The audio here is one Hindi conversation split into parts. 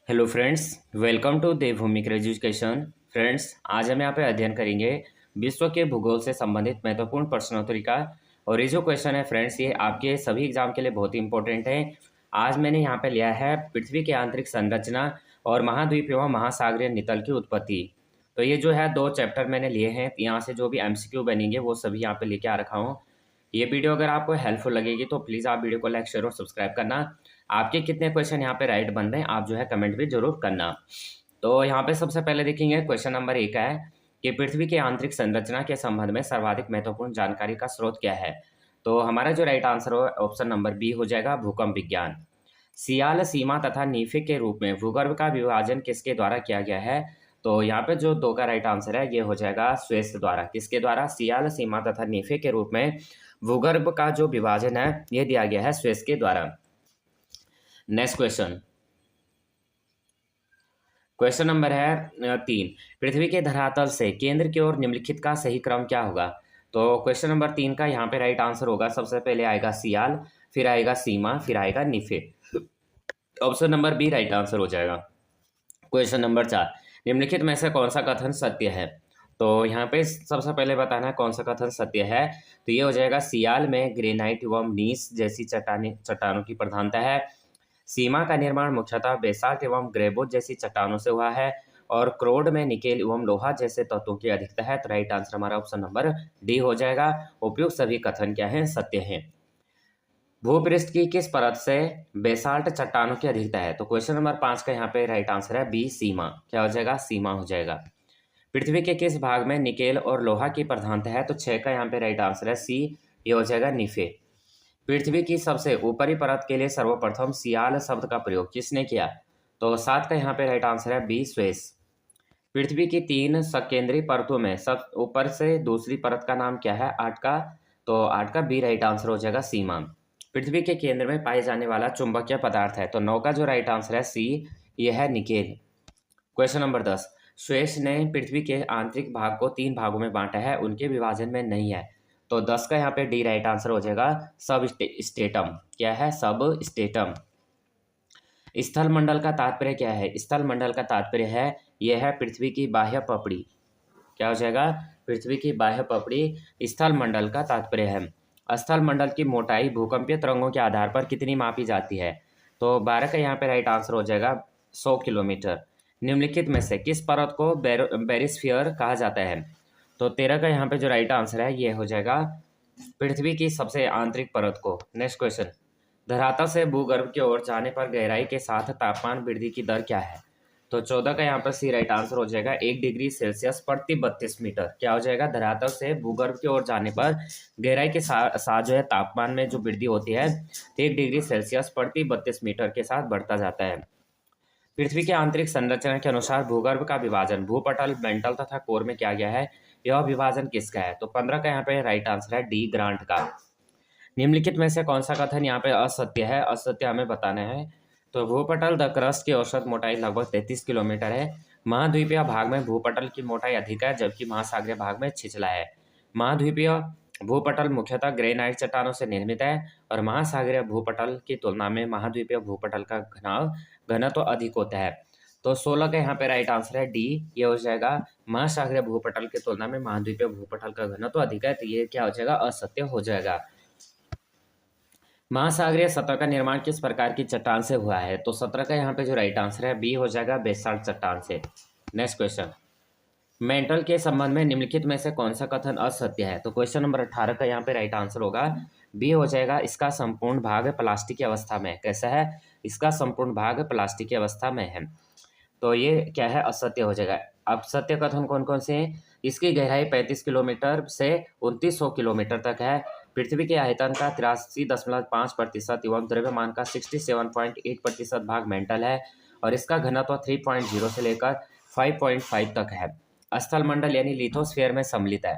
Hello friends, welcome to Devbhoomi education. Friends, आज हम यहाँ पे अध्ययन करेंगे विश्व के भूगोल से संबंधित महत्वपूर्ण प्रश्नोत्तरी का। और ये जो क्वेश्चन है फ्रेंड्स, ये आपके सभी एग्जाम के लिए बहुत ही इंपॉर्टेंट है। आज मैंने यहाँ पे लिया है पृथ्वी की आंतरिक संरचना और महाद्वीप एवं महासागरीय नितल की उत्पत्ति। तो ये जो है 2 चैप्टर मैंने लिए हैं। यहाँ से जो भी MCQ बनेंगे वो सभी यहाँ पे लेके आ रखा हूँ। ये वीडियो अगर आपको हेल्पफुल लगेगी तो प्लीज़ आप वीडियो को लाइक शेयर और सब्सक्राइब करना। आपके कितने क्वेश्चन यहाँ पे राइट बन रहे हैं आप जो है कमेंट भी जरूर करना। तो यहाँ पे सबसे पहले देखेंगे क्वेश्चन नंबर 1 है कि पृथ्वी की आंतरिक संरचना के संबंध में सर्वाधिक महत्वपूर्ण जानकारी का स्रोत क्या है। तो हमारा जो राइट आंसर हो ऑप्शन नंबर बी हो जाएगा, भूकंप विज्ञान। सियाल, सीमा तथा नीफे के रूप में भूगर्भ का विभाजन किसके द्वारा किया गया है। तो यहाँ पे जो 2 का राइट आंसर है ये हो जाएगा स्वेस द्वारा। किसके द्वारा? सियाल, सीमा तथा नीफे के रूप में भूगर्भ का जो विभाजन है ये दिया गया है स्वेस के द्वारा। नेक्स्ट क्वेश्चन, क्वेश्चन नंबर है 3। पृथ्वी के धरातल से केंद्र की ओर निम्नलिखित का सही क्रम क्या होगा। तो क्वेश्चन नंबर 3 का यहाँ पे राइट आंसर होगा, सबसे पहले आएगा सियाल, फिर आएगा सीमा, फिर आएगा NIFE. Option number B right answer हो जाएगा। क्वेश्चन नंबर 4, निम्नलिखित में से कौन सा कथन सत्य है। तो यहाँ पे सबसे पहले बताना है कौन सा कथन सत्य है। तो ये हो जाएगा, सियाल में ग्रेनाइट एवं नीस जैसी चट्टानों की प्रधानता है। सीमा का निर्माण मुख्यतः बेसाल्ट एवं ग्रेबोज जैसी चट्टानों से हुआ है। और क्रोड में निकेल एवं लोहा जैसे तत्वों की अधिकता है। तो राइट आंसर हमारा ऑप्शन नंबर डी हो जाएगा। उपयुक्त सभी कथन क्या हैं? सत्य हैं। भूपृष्ठ की किस परत से बेसाल्ट चट्टानों की अधिकता है। तो क्वेश्चन नंबर 5 का यहाँ पे राइट आंसर है बी, सीमा। क्या हो जाएगा? सीमा हो जाएगा। पृथ्वी के किस भाग में निकेल और लोहा की प्रधानता है। तो 6 का यहाँ पे राइट आंसर है सी, ये हो जाएगा नीफे। पृथ्वी की सबसे ऊपरी परत के लिए सर्वप्रथम सियाल शब्द का प्रयोग किसने किया। तो 7 का यहाँ पे राइट आंसर है बी, स्वेस। पृथ्वी की 3 सकेंद्री परतों में सब ऊपर से दूसरी परत का नाम क्या है? 8 का। तो 8 का बी राइट आंसर हो जाएगा, सीमा। पृथ्वी के केंद्र में पाए जाने वाला चुंबकीय पदार्थ है। तो 9 का जो राइट आंसर है सी, यह है निकेल। क्वेश्चन नंबर 10, स्वेस ने पृथ्वी के आंतरिक भाग को 3 भागों में बांटा है, उनके विभाजन में नहीं है। तो 10 का यहाँ पे डी राइट आंसर हो जाएगा, सब स्टेटम। क्या है? सब स्टेटम। स्थल मंडल का तात्पर्य क्या है। स्थल मंडल का तात्पर्य है यह है पृथ्वी की बाह्य पपड़ी। क्या हो जाएगा? पृथ्वी की बाह्य पपड़ी स्थल मंडल का तात्पर्य है। स्थल मंडल की मोटाई भूकंपीय तरंगों के आधार पर कितनी मापी जाती है। तो 12 का यहाँ पे राइट आंसर हो जाएगा 100 किलोमीटर। निम्नलिखित में से किस परत को बेरिस्फीयर कहा जाता है। तो 13 का यहाँ पे जो राइट आंसर है ये हो जाएगा पृथ्वी की सबसे आंतरिक परत को। नेक्स्ट क्वेश्चन, धरातल से भूगर्भ की ओर जाने पर गहराई के साथ तापमान वृद्धि की दर क्या है। तो 14 का यहाँ पर सी राइट आंसर हो जाएगा 1 डिग्री सेल्सियस प्रति 32 मीटर। क्या हो जाएगा? धरातल से भूगर्भ की ओर जाने पर गहराई के साथ जो है तापमान में जो वृद्धि होती है 1 डिग्री सेल्सियस प्रति 32 मीटर के साथ बढ़ता जाता है। पृथ्वी के आंतरिक संरचना के अनुसार भूगर्भ का विभाजन भूपटल, मेंटल तथा कोर में किया गया है। यह विभाजन किसका है। तो 15 का यहाँ पे राइट आंसर है डी, ग्रांट का। निम्नलिखित में से कौन सा कथन यहाँ पे असत्य है। असत्य हमें बताना है। तो भूपटल द क्रस्ट की औसत मोटाई लगभग 33 किलोमीटर है। महाद्वीपीय भाग में भूपटल की मोटाई अधिक है, जबकि महासागरीय भाग में छिछला है। महाद्वीपीय भूपटल मुख्यतः ग्रेनाइट चट्टानों से निर्मित है और महासागरीय भूपटल की तुलना में महाद्वीपीय भूपटल का घनत्व अधिक होता है। तो 16 का यहाँ पे राइट आंसर है डी, ये हो जाएगा महासागरीय भूपटल की तुलना में महाद्वीपीय भूपटल का घनत्व अधिक है। तो ये क्या हो जाएगा? असत्य हो जाएगा। महासागरीय सतह का निर्माण किस प्रकार की चट्टान से हुआ है। तो 17 का यहाँ पे जो राइट आंसर है बी हो जाएगा, बेसाल्ट चट्टान से। नेक्स्ट क्वेश्चन, मेंटल के संबंध में निम्नलिखित में से कौन सा कथन असत्य है। तो क्वेश्चन नंबर 18 का यहाँ पे राइट आंसर होगा बी हो जाएगा, इसका संपूर्ण भाग प्लास्टिक की अवस्था में। कैसा है? इसका संपूर्ण भाग प्लास्टिक की अवस्था में है। तो ये क्या है? असत्य हो जाएगा। अब सत्य कथन कौन कौन से हैं। इसकी गहराई 35 किलोमीटर से 2900 किलोमीटर तक है। पृथ्वी के आयतन का 83.5% एवं द्रव्यमान का 67.8% भाग मेंटल है और इसका घनत्व 3.0 से लेकर 5.5 तक है। स्थल मंडल यानी लिथोस्फीयर में सम्मिलित है।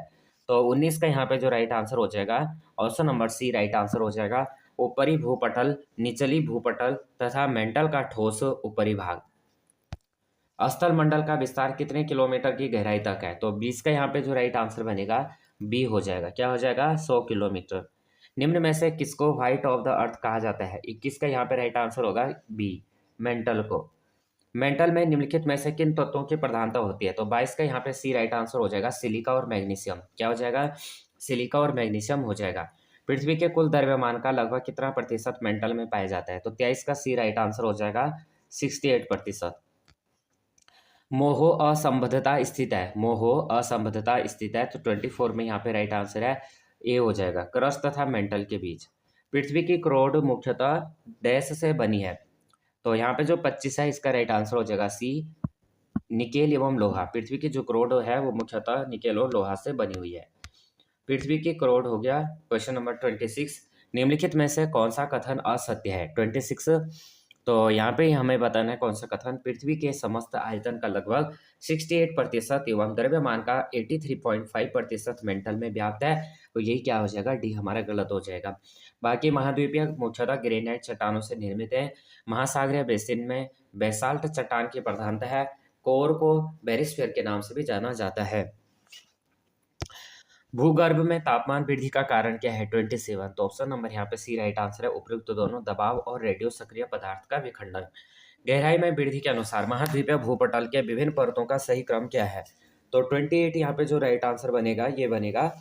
तो 19 का यहाँ पे जो राइट आंसर हो जाएगा option number C right answer हो जाएगा, ऊपरी भूपटल, निचली भूपटल तथा मेंटल का ठोस ऊपरी भाग। स्थल मंडल का विस्तार कितने किलोमीटर की गहराई तक है। तो 20 का यहाँ पे जो राइट आंसर बनेगा बी हो जाएगा। क्या हो जाएगा? 100 किलोमीटर। निम्न में से किसको व्हाइट ऑफ द अर्थ कहा जाता है। 21 का यहाँ पे राइट आंसर होगा बी, मेंटल को। मेंटल में निम्नलिखित में से किन तत्वों की प्रधानता होती है? तो 22 का यहाँ पे सी राइट आंसर हो जाएगा, सिलिका और मैग्नीशियम। क्या हो जाएगा? सिलिका और मैग्नीशियम हो जाएगा। पृथ्वी के कुल द्रव्यमान का लगभग कितना प्रतिशत मेंटल में पाया जाता है? तो 23 का सी राइट आंसर हो जाएगा, 68%। मोहो असंबद्धता स्थित है, मोहो असंबद्धता स्थित है, तो 24 में यहाँ पे राइट आंसर है, ए हो जाएगा। क्रस्ट तथा मेंटल के बीच पृथ्वी की क्रोड मुख्यतः डैश से बनी है? तो यहाँ पे जो 25 है इसका राइट आंसर हो जाएगा सी, निकेल एवं लोहा। पृथ्वी की जो क्रोड है वो मुख्यतः निकेल और लोहा से बनी हुई है। पृथ्वी की क्रोड हो गया। क्वेश्चन नंबर 26, निम्नलिखित में से कौन सा कथन असत्य है? 26, तो यहाँ पे हमें बताना है कौन सा कथन। पृथ्वी के समस्त आयतन का लगभग 68% एवं द्रव्यमान का 83.5% मेंटल में व्याप्त है, तो यही क्या हो जाएगा? डी हमारा गलत हो जाएगा। बाकी महाद्वीपीय मुख्यतः ग्रेनाइट चट्टानों से निर्मित है। महासागरीय बेसिन में बेसाल्ट चट्टान की प्रधानता है। कोर को बेरिस्फीयर के नाम से भी जाना जाता है। भूगर्भ में तापमान वृद्धि का कारण क्या है? 27, तो ऑप्शन नंबर यहाँ पे सी राइट आंसर है, उपयुक्त दोनों दबाव और रेडियो सक्रिय पदार्थ का विखंडन। गहराई में वृद्धि के अनुसार महाद्वीपीय भूपटल के विभिन्न परतों का सही क्रम क्या है? तो 28 यहाँ पे जो राइट आंसर बनेगा ये बनेगा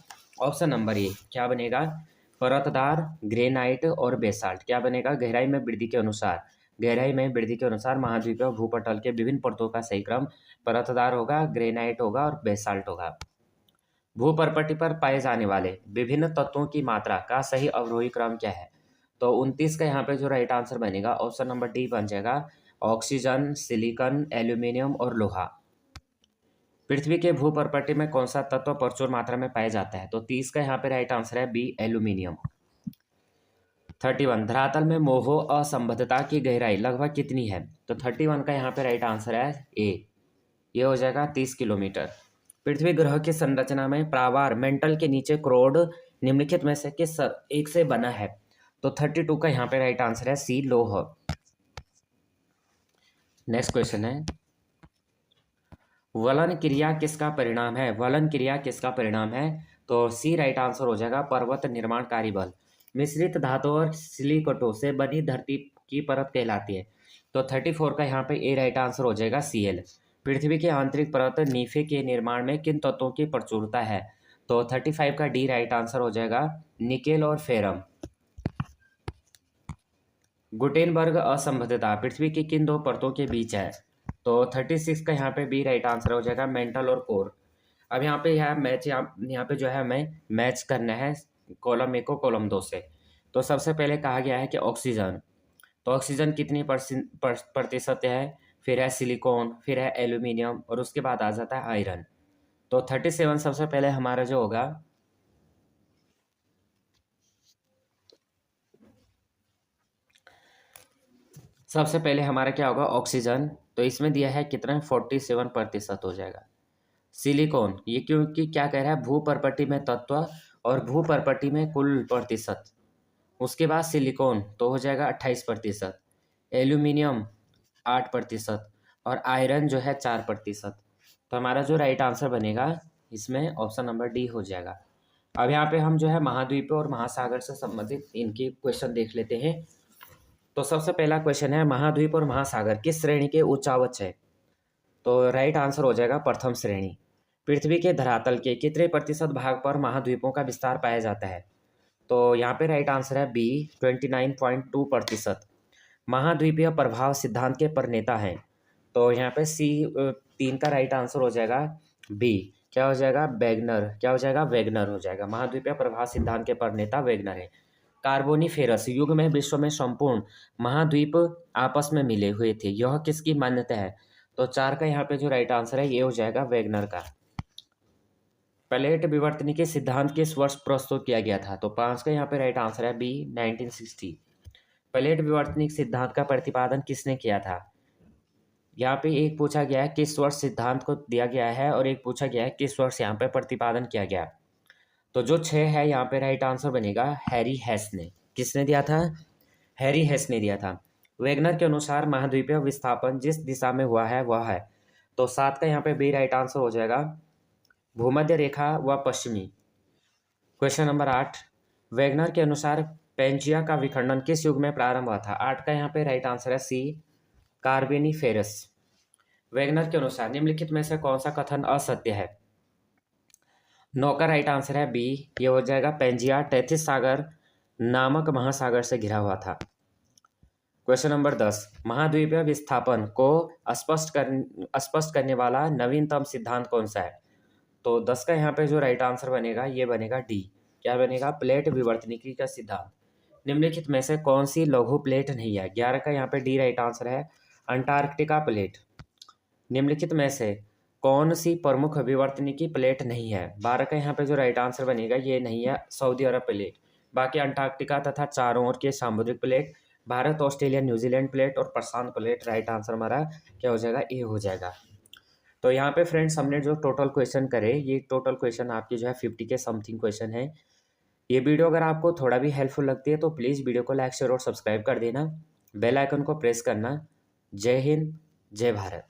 ऑप्शन नंबर ए। क्या बनेगा? परतदार, ग्रेनाइट और बेसाल्ट। क्या बनेगा? गहराई में वृद्धि के अनुसार, गहराई में वृद्धि के अनुसार महाद्वीपीय भूपटल के विभिन्न परतों का सही क्रम परतदार होगा, ग्रेनाइट होगा और बेसाल्ट होगा। भूपर्पटी पर पाए जाने वाले विभिन्न तत्वों की मात्रा का सही अवरोही क्रम क्या है? तो 29 का यहाँ पे जो राइट आंसर बनेगा ऑप्शन नंबर डी बन जाएगा, ऑक्सीजन, सिलिकॉन, एल्यूमिनियम और लोहा। पृथ्वी के भूपर्पटी में कौन सा तत्व प्रचुर मात्रा में पाया जाता है? तो 30 का यहाँ पे राइट आंसर है बी, एल्यूमिनियम। 31, धरातल में मोहो असंबद्धता की गहराई लगभग कितनी है? तो 31 का यहाँ पे राइट आंसर है ए, ये हो जाएगा 30 किलोमीटर। पृथ्वी ग्रह की संरचना में प्रावार मेंटल के नीचे क्रोड निम्नलिखित में से किस एक से बना है? तो 32 का यहाँ पे राइट आंसर है सी, लोह। नेक्स्ट क्वेश्चन है, वलन क्रिया किसका परिणाम है? वलन क्रिया किसका परिणाम है? तो सी राइट आंसर हो जाएगा, पर्वत निर्माणकारी बल। मिश्रित धातु और सिलिकटों से बनी धरती की परत कहलाती है। तो 34 का यहाँ पे ए राइट आंसर हो जाएगा, Cl। पृथ्वी की आंतरिक परत नीफे के निर्माण में किन तत्वों की प्रचुरता है? तो 35 का डी राइट आंसर हो जाएगा, निकेल और फेरम। गुटेनबर्ग असंबद्धता पृथ्वी की किन दो परतों के बीच है? तो 36 का यहाँ पे बी राइट आंसर हो जाएगा, मेंटल और कोर। अब यहाँ पे है मैच, यहाँ पे जो है हमें मैच करना है कॉलम 1 को कॉलम 2 से। तो सबसे पहले कहा गया है कि ऑक्सीजन, तो ऑक्सीजन कितनी प्रतिशत है? फिर है सिलिकॉन, फिर है एल्यूमिनियम और उसके बाद आ जाता है आयरन। तो 37 सबसे पहले हमारा जो होगा, सबसे पहले हमारा क्या होगा? ऑक्सीजन। तो इसमें दिया है कितना? 47% हो जाएगा। सिलिकॉन, ये क्योंकि क्या कह रहा है? भूपर्पटी में तत्व और भूपर्पटी में कुल प्रतिशत। उसके बाद सिलिकॉन तो हो जाएगा 28%, एल्यूमिनियम 8% और आयरन जो है 4%। तो हमारा जो राइट आंसर बनेगा इसमें ऑप्शन नंबर डी हो जाएगा। अब यहाँ पे हम जो है महाद्वीप और महासागर से संबंधित इनकी क्वेश्चन देख लेते हैं। तो सबसे पहला क्वेश्चन है, महाद्वीप और महासागर किस श्रेणी के उच्चावच है? तो राइट आंसर हो जाएगा प्रथम श्रेणी। पृथ्वी के धरातल के कितने प्रतिशत भाग पर महाद्वीपों का विस्तार पाया जाता है? तो यहाँ पे राइट आंसर है बी, 29.2%। महाद्वीपीय प्रभाव सिद्धांत के प्रणेता हैं? तो यहाँ पे सी 3 का राइट आंसर हो जाएगा बी। क्या हो जाएगा? वैगनर। क्या हो जाएगा? वैगनर हो जाएगा। महाद्वीपीय प्रभाव सिद्धांत के प्रणेता वैगनर है। कार्बोनिफेरस युग में विश्व में संपूर्ण महाद्वीप आपस में मिले हुए थे, यह किसकी मान्यता है? तो 4 का यहाँ पे जो राइट आंसर है ये हो जाएगा वैगनर का। प्लेट विवर्तनिकी सिद्धांत किस वर्ष प्रस्तुत किया गया था? तो 5 का यहाँ पे राइट आंसर है बी, 1960। प्लेट विवर्तनिक सिद्धांत का प्रतिपादन किसने किया था? यहाँ पे एक पूछा गया है किस वर्ष सिद्धांत को दिया गया है और एक पूछा गया है किस वर्ष यहाँ पे प्रतिपादन किया गया। तो जो 6 है यहाँ पे राइट आंसर बनेगा हैरी हेस ने। किसने दिया था? हैरी हेस ने दिया था। वैगनर के अनुसार महाद्वीपीय विस्थापन जिस दिशा में हुआ है वह है। तो 7 का यहाँ पे बी राइट आंसर हो जाएगा, भूमध्य रेखा व पश्चिमी। क्वेश्चन नंबर 8, वैगनर के अनुसार पेंजिया का विखंडन किस युग में प्रारंभ हुआ था? 8 का यहाँ पे राइट आंसर है सी, कार्बोनिफेरस। वैगनर के अनुसार निम्नलिखित में से कौन सा कथन असत्य है? 9 का राइट आंसर है बी, ये हो जाएगा पेंजिया टेथिस सागर नामक महासागर से घिरा हुआ था। क्वेश्चन नंबर 10, महाद्वीपीय विस्थापन को स्पष्ट करने वाला नवीनतम सिद्धांत कौन सा है? तो 10 का यहाँ पे जो राइट आंसर बनेगा ये बनेगा डी। क्या बनेगा? प्लेट विवर्तनिकी का सिद्धांत। निम्नलिखित में से कौन सी लघु प्लेट नहीं है? 11 का यहाँ पे डी राइट आंसर है, अंटार्कटिका प्लेट। निम्नलिखित में से कौन सी प्रमुख विवर्तनिकी प्लेट नहीं है? 12 का यहाँ पे जो राइट आंसर बनेगा ये नहीं है, सऊदी अरब प्लेट। बाकी अंटार्कटिका तथा चारों ओर के सामुद्रिक plate, Bharat, Australia, New Zealand plate और प्रशांत प्लेट। राइट आंसर हमारा क्या हो जाएगा? ए हो जाएगा। तो यहाँ पे फ्रेंड्स हमने जो टोटल क्वेश्चन करे, ये टोटल क्वेश्चन आपकी जो है 50 के समथिंग क्वेश्चन है। ये वीडियो अगर आपको थोड़ा भी हेल्पफुल लगती है तो प्लीज़ वीडियो को लाइक शेयर और सब्सक्राइब कर देना, बेल आइकन को प्रेस करना। जय हिंद, जय भारत।